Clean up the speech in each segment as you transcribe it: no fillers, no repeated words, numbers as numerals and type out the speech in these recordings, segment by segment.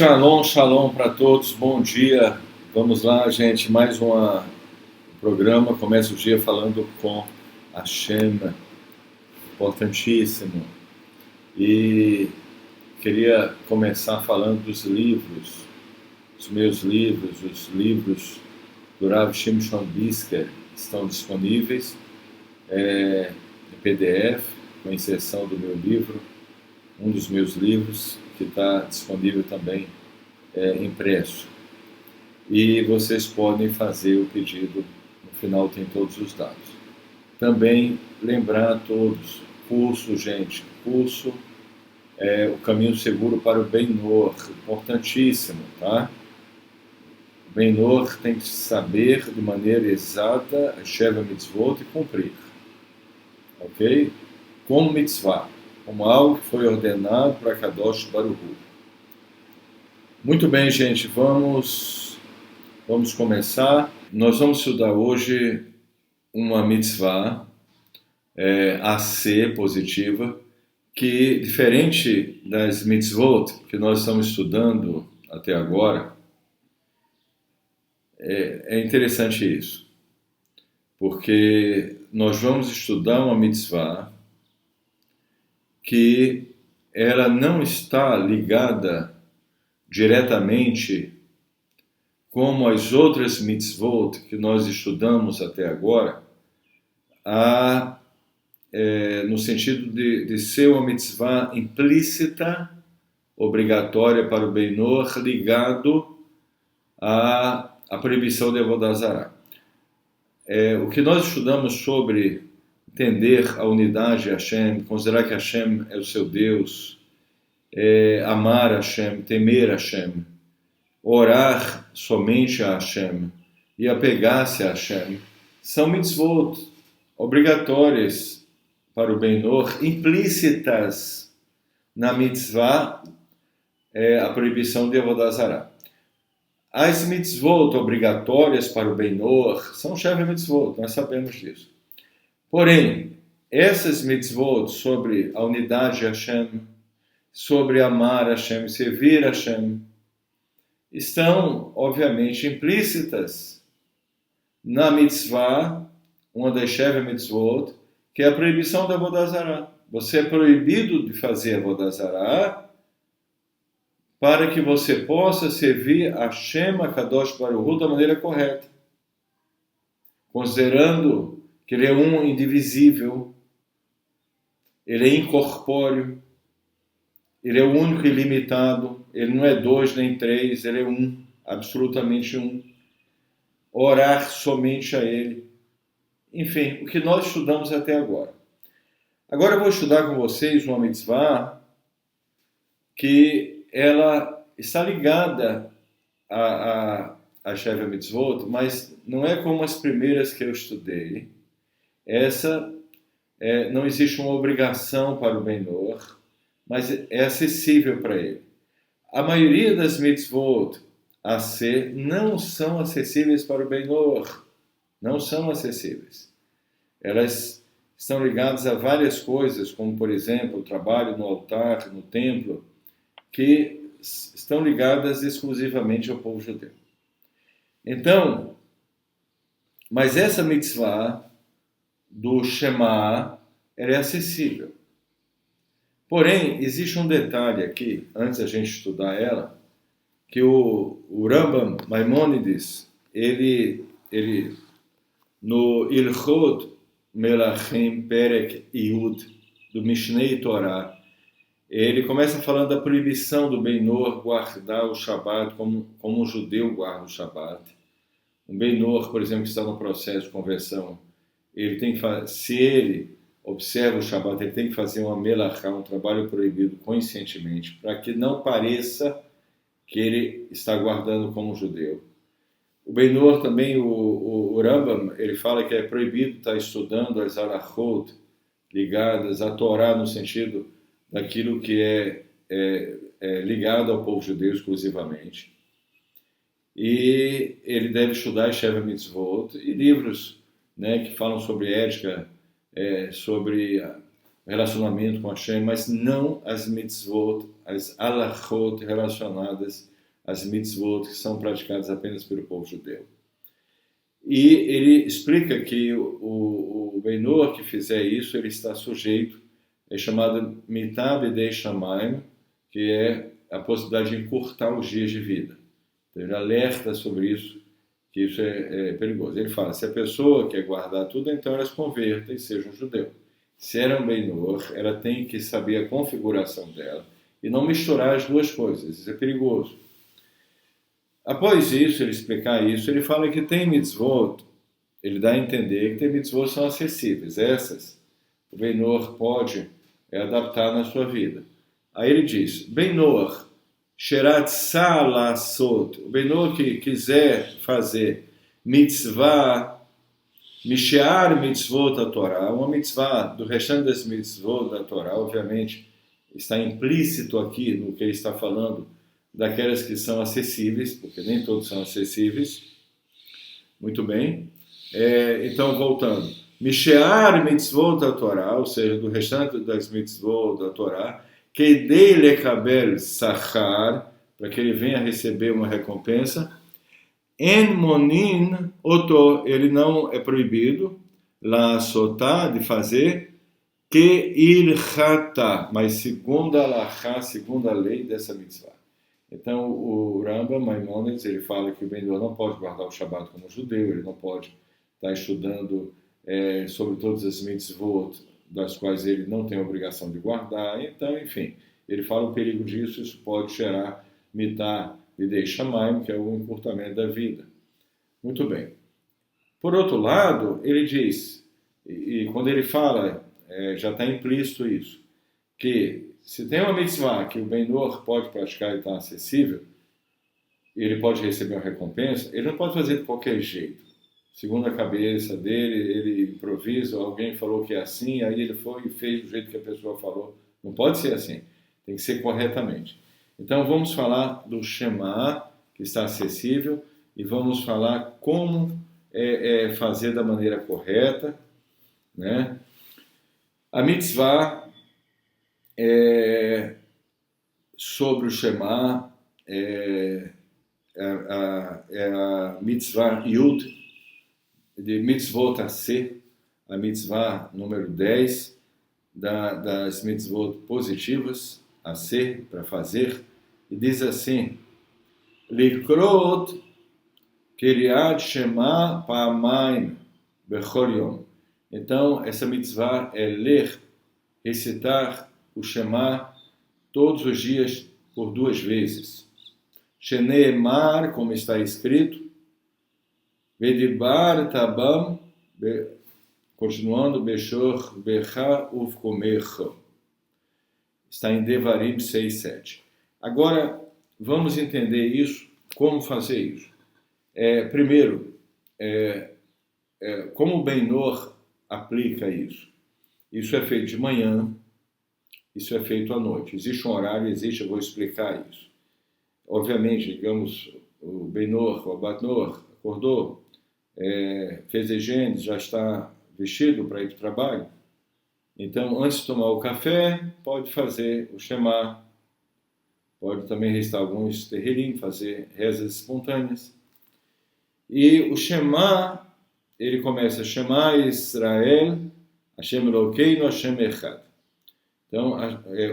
Shalom, shalom para todos, bom dia. Vamos lá, gente, mais um programa. Começa o dia falando com Hashem, importantíssimo. E queria começar falando dos livros, os meus livros, os livros do Rav Shimshon Brisker estão disponíveis em PDF, com inserção do meu livro, um dos meus livros, que está disponível também impresso. E vocês podem fazer o pedido, no final tem todos os dados. Também lembrar a todos, curso, gente, curso é o caminho seguro para o Benor, importantíssimo, tá? O Benor tem que saber de maneira exata a Sheva Mitzvot e cumprir, ok? Como mitzvah, como algo que foi ordenado para Kadosh Baruch Hu. Muito bem, gente, vamos começar. Nós vamos estudar hoje uma mitzvah AC positiva, que, diferente das mitzvot que nós estamos estudando até agora, é interessante isso, porque nós vamos estudar uma mitzvah que ela não está ligada diretamente como as outras mitzvot que nós estudamos até agora, no sentido de ser uma mitzvah implícita, obrigatória para o Benor, ligado à proibição de Avodah Zarah. O que nós estudamos sobre entender a unidade de Hashem, considerar que Hashem é o seu Deus, amar Hashem, temer Hashem, orar somente a Hashem e apegar-se a Hashem, são mitzvot obrigatórias para o Benor, implícitas na mitzvah, a proibição de Avodah Zarah. As mitzvot obrigatórias para o Benor são Sheva Mitzvot, nós sabemos disso. Porém, essas mitzvot sobre a unidade de Hashem, sobre amar Hashem, servir Hashem, estão, obviamente, implícitas na mitzvah, uma das Sheva Mitzvot, que é a proibição da Avodah Zarah. Você é proibido de fazer Avodah Zarah para que você possa servir a Hashem, a Kadosh Baruch Hu, da maneira correta, considerando que ele é um indivisível, ele é incorpóreo, ele é o único e ilimitado, ele não é dois nem três, ele é um, absolutamente um. Orar somente a ele. Enfim, o que nós estudamos até agora. Agora eu vou estudar com vocês uma mitzvah que ela está ligada a Sheva Mitzvot, mas não é como as primeiras que eu estudei. Essa não existe uma obrigação para o Benor, mas é acessível para ele. A maioria das mitzvot AC não são acessíveis para o Benor, não são acessíveis. Elas estão ligadas a várias coisas, como, por exemplo, o trabalho no altar, no templo, que estão ligadas exclusivamente ao povo judeu. Então, mas essa mitzvah do Shema, ela é acessível. Porém, existe um detalhe aqui, antes da gente estudar ela, que o Rambam Maimonides, ele no Ilchot Melachim Perek Yud, do Mishnei Torah, ele começa falando da proibição do Benor guardar o Shabat como um judeu guarda o Shabat. Um Benor, por exemplo, que está no processo de conversão, ele tem que se ele observa o Shabat, ele tem que fazer uma melachá, um trabalho proibido conscientemente, para que não pareça que ele está guardando como judeu. O Benor também, o Rambam, ele fala que é proibido estar estudando as alachot ligadas à Torá, no sentido daquilo que é ligado ao povo judeu exclusivamente. E ele deve estudar Sheva Mitzvot e livros, que falam sobre ética, sobre relacionamento com Hashem, mas não as mitzvot, as alachot relacionadas as mitzvot que são praticadas apenas pelo povo judeu. E ele explica que o Benor que fizer isso, ele está sujeito, é chamado Mitah B'dei Shamayim, que é a possibilidade de encurtar os dias de vida. Então, ele alerta sobre isso, que isso é perigoso. Ele fala, se a pessoa quer guardar tudo, então ela se converta e seja um judeu. Se ela é um Benor, ela tem que saber a configuração dela e não misturar as duas coisas. Isso é perigoso. Após isso, ele explicar isso, ele fala que tem mitzvot, ele dá a entender que tem mitzvot que são acessíveis. Essas, o Benor pode adaptar na sua vida. Aí ele diz, Benor, Sheratzah Lasot, o Benor que quiser fazer mitzvah, Mishear mitzvot da Torá, uma mitzvah do restante das mitzvot da Torá, obviamente, está implícito aqui no que ele está falando, daquelas que são acessíveis, porque nem todos são acessíveis. Muito bem. Então, voltando. Mishear mitzvot da Torá, ou seja, do restante das mitzvot da Torá, kedei lekabel sachar, para que ele venha receber uma recompensa. En monin oto, ele não é proibido, la sotá, de fazer, que ilchata, mas segundo a alachá, segundo a lei dessa mitzvah. Então, o Rambam Maimonides, ele fala que o Benor não pode guardar o Shabat como judeu, ele não pode estar estudando sobre todas as mitzvot, das quais ele não tem a obrigação de guardar. Então, enfim, ele fala o perigo disso, isso pode gerar mitah b'dei shamayim, que é o encurtamento da vida. Muito bem. Por outro lado, ele diz, e quando ele fala, já está implícito isso, que se tem uma mitzvah que o Benor pode praticar e está acessível, ele pode receber uma recompensa, ele não pode fazer de qualquer jeito. Segundo a cabeça dele, ele improvisa, alguém falou que é assim, aí ele foi e fez do jeito que a pessoa falou. Não pode ser assim, tem que ser corretamente. Então vamos falar do Shema, que está acessível, e vamos falar como fazer da maneira correta, né? A mitzvah sobre o Shema é a mitzvah Yud, de mitzvot a ser, a mitzvah número 10 das mitzvot positivas a ser, para fazer, e diz assim, Likrot Kiriat Shema Pa'amayim Bechol Yom. Então, essa mitzvah é ler, recitar o Shema todos os dias por 2 vezes. Sheneemar, como está escrito, Vedibar Tabam, continuando, Beshor Becha Uvkomecha. Está em Devarim 6:7. Agora, vamos entender isso, como fazer isso. Primeiro, como o Benor aplica isso? Isso é feito de manhã, isso é feito à noite. Existe um horário, eu vou explicar isso. Obviamente, digamos, o Benor, o Abat Noach, acordou, fez higiene, já está vestido para ir para o trabalho. Então, antes de tomar o café, pode fazer o Shema, pode também recitar alguns terrilim, fazer rezas espontâneas. E o Shema, ele começa, Shema Israel, Hashem Elokeinu, Hashem Echad. Então,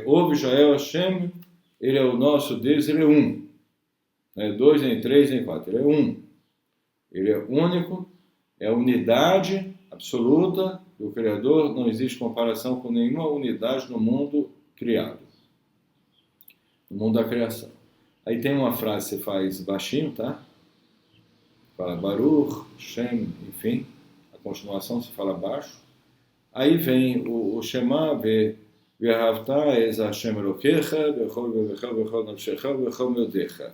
ouve Israel, Hashem, ele é o nosso Deus, ele é um. Não é 2, nem 3, nem 4, ele é um. Ele é único, é a unidade absoluta do Criador, não existe comparação com nenhuma unidade no mundo criado, no mundo da criação. Aí tem uma frase que você faz baixinho, tá? Fala Baruch, Shem, enfim, a continuação se fala baixo. Aí vem o Shema, Ve'ahavta es Hashem Elokecha, Bechol Bevecha, Bechol Nafshecha, Bechol Meodecha.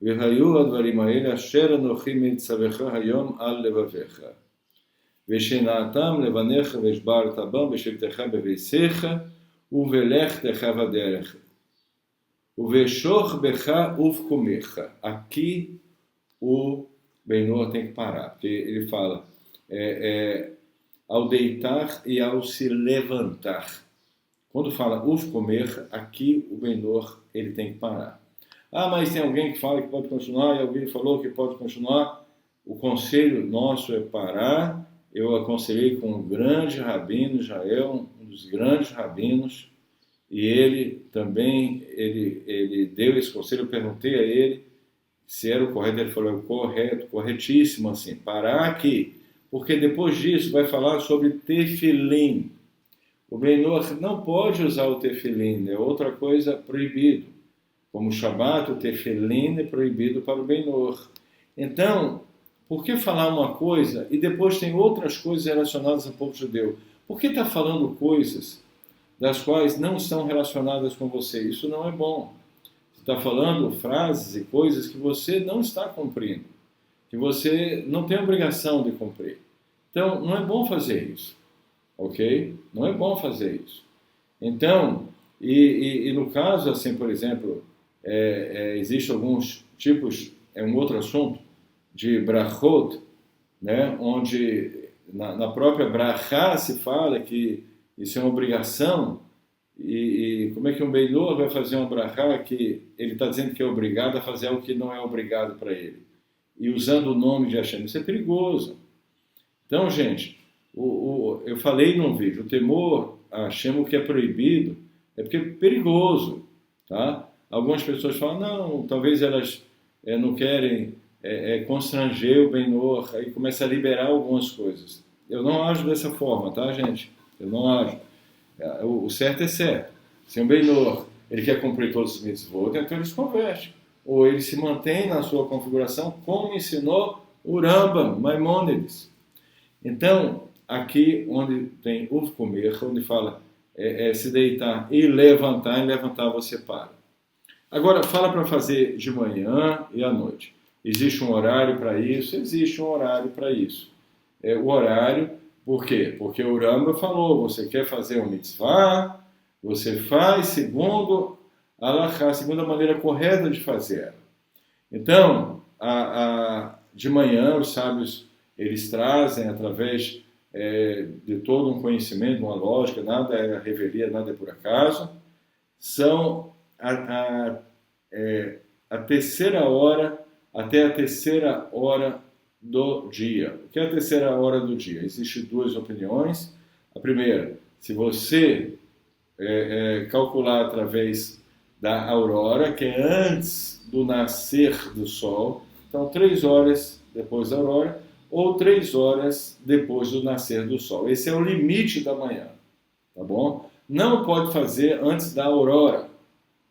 והיו הדברים האלה אשר אנוכי מצווך היום על לבביך. ושנעתם לבניך והשברת בם בשבתך בביתך ובלכתך בדרך. ובשוך בך ובקומך. Aqui o Benor tem que parar, porque ele fala ao deitar e ao se levantar. Quando fala uf comer, aqui o Benor ele tem que parar. Ah, mas tem alguém que fala que pode continuar e alguém falou que pode continuar. O conselho nosso é parar. Eu aconselhei com um grande rabino, Israel, um dos grandes rabinos, e ele também, ele deu esse conselho. Eu perguntei a ele se era o correto, ele falou, é o correto, corretíssimo, assim, parar aqui, porque depois disso vai falar sobre tefilim. O Benor não pode usar o tefilim, é outra coisa proibido. Como o Shabat, o tefilim é proibido para o Benor. Então, por que falar uma coisa e depois tem outras coisas relacionadas ao povo judeu? Por que está falando coisas das quais não estão relacionadas com você? Isso não é bom. Você está falando frases e coisas que você não está cumprindo, que você não tem obrigação de cumprir. Então, não é bom fazer isso, ok? Não é bom fazer isso. Então, e no caso, assim, por exemplo, existem alguns tipos, é um outro assunto, de brachot, né, onde na própria brachá se fala que isso é uma obrigação, e como é que um Benor vai fazer uma brachá que ele está dizendo que é obrigado a fazer algo que não é obrigado para ele? E usando o nome de Hashem, isso é perigoso. Então, gente, eu falei num vídeo, o temor a Hashem, o que é proibido, é porque é perigoso, tá? Algumas pessoas falam, não, talvez elas não querem constranger o Benor, aí começa a liberar algumas coisas. Eu não ajo dessa forma, tá, gente? Eu não ajo. O certo é certo. Se um Benor ele quer cumprir todos os mitzvot, então ele se converte. Ou ele se mantém na sua configuração, como ensinou o Rambam, Maimônides. Então, aqui onde tem o comer, onde fala se deitar e levantar você para. Agora, fala para fazer de manhã e à noite. Existe um horário para isso? Existe um horário para isso. O horário, por quê? Porque o Rambam falou, você quer fazer um mitzvah, você faz segundo a halakha, segundo a maneira correta de fazer. Então, de manhã, os sábios, eles trazem, através de todo um conhecimento, uma lógica, nada é revelia, nada é por acaso, são a terceira hora até a terceira hora do dia. O que é a terceira hora do dia? Existem duas opiniões. A primeira, se você calcular através da aurora, que é antes do nascer do sol, então 3 horas depois da aurora, ou 3 horas depois do nascer do sol. Esse é o limite da manhã, tá bom? Não pode fazer antes da aurora,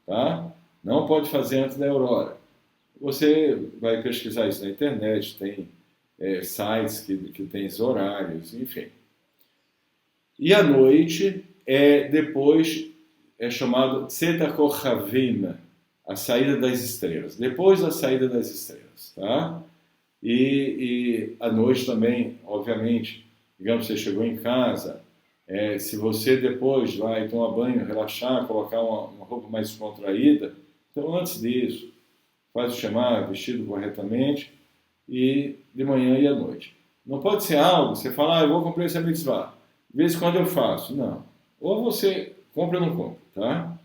tá? Não pode fazer antes da aurora. Você vai pesquisar isso na internet, tem sites que tem esses horários, enfim. E à noite, depois, é chamado Tzeta Kochavim, a saída das estrelas. Depois da saída das estrelas, tá? E à noite também, obviamente, digamos que você chegou em casa, se você depois vai tomar banho, relaxar, colocar uma roupa mais descontraída, então antes disso, faz o chamar, vestido corretamente, e de manhã e à noite. Não pode ser algo, você fala, eu vou cumprir essa mitzvah, de vez em quando eu faço. Não. Ou você compra ou não compra, tá?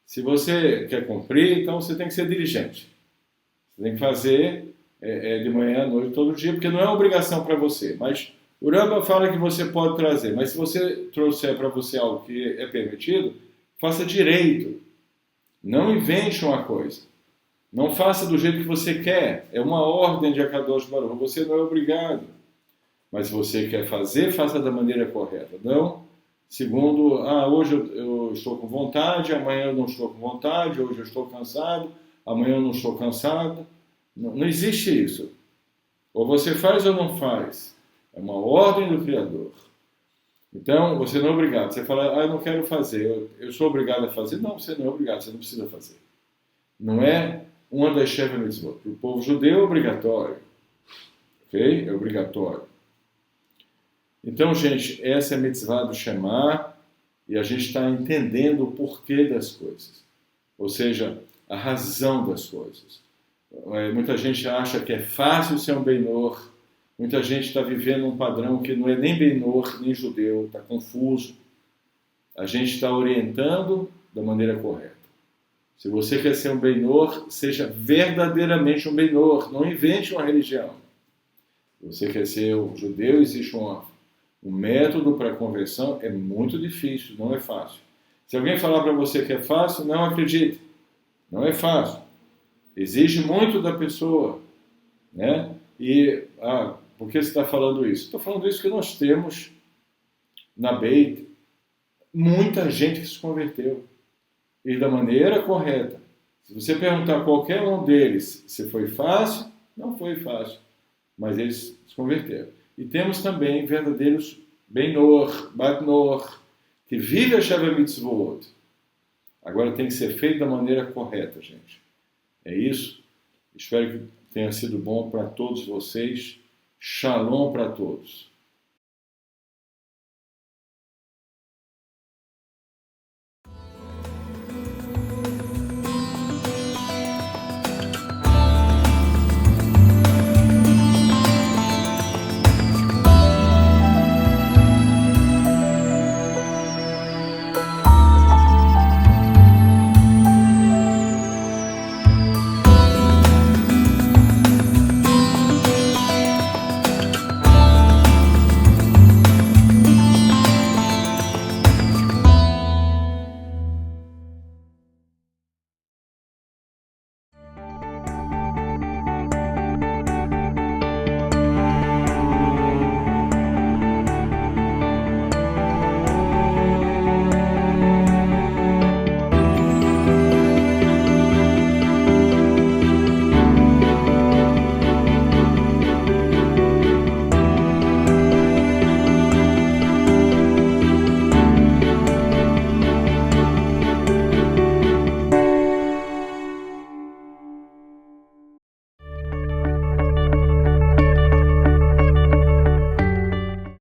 Se você quer cumprir, então você tem que ser diligente. Você tem que fazer de manhã à noite todo dia, porque não é uma obrigação para você. Mas o Rambam fala que você pode trazer. Mas se você trouxer para você algo que é permitido, faça direito. Não invente uma coisa. Não faça do jeito que você quer. É uma ordem de Akadosh Baruch. Você não é obrigado. Mas se você quer fazer, faça da maneira correta. Não segundo, hoje eu estou com vontade, amanhã eu não estou com vontade, hoje eu estou cansado, amanhã eu não estou cansado. Não existe isso. Ou você faz ou não faz. É uma ordem do Criador. Então, você não é obrigado. Você fala, eu não quero fazer, eu sou obrigado a fazer. Não, você não é obrigado, você não precisa fazer. Não é uma das Sheva Mitzvot. Para o povo judeu é obrigatório. Ok? É obrigatório. Então, gente, essa é a mitzvah do Shema, e a gente está entendendo o porquê das coisas. Ou seja, a razão das coisas. Muita gente acha que é fácil ser um Benor, muita gente está vivendo um padrão que não é nem Benor, nem judeu, está confuso. A gente está orientando da maneira correta. Se você quer ser um Benor, seja verdadeiramente um Benor, não invente uma religião. Se você quer ser um judeu, existe um método para a conversão, é muito difícil, não é fácil. Se alguém falar para você que é fácil, não acredite, não é fácil. Exige muito da pessoa, né? E, por que você está falando isso? Estou falando isso porque nós temos na Beit muita gente que se converteu. E da maneira correta. Se você perguntar a qualquer um deles se foi fácil, não foi fácil. Mas eles se converteram. E temos também verdadeiros Benor, Batnor, que vivem a Sheva Mitzvot. Agora tem que ser feito da maneira correta, gente. É isso. Espero que tenha sido bom para todos vocês. Shalom para todos.